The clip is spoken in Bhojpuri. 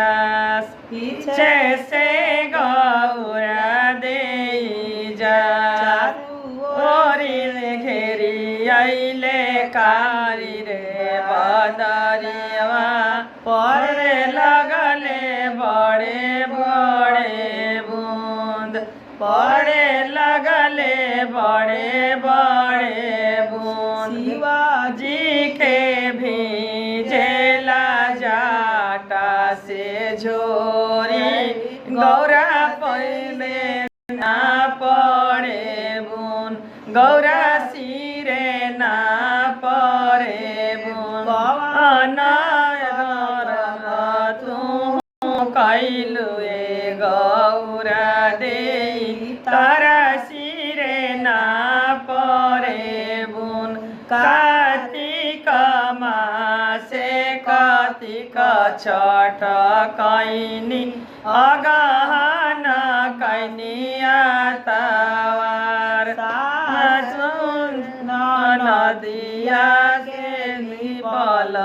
दास पीछे से गौरा दे जा ओरी घेरी आइले कारी रे बदरिया पड़े लगले बड़े बड़े बूंद पड़े लगले बड़े बड़े बूंद शिवाजी के भीजेला जाटा से झोरी गौरा पहले ना पड़े बुन गौरा सिरे ना पड़े बुन तू कैलु गौरा दे तारा सिरे ना पड़े बुन कार्तिक मासे कार्तिक छठ कैनी अगहन कैनिया तवार नदिया के निपल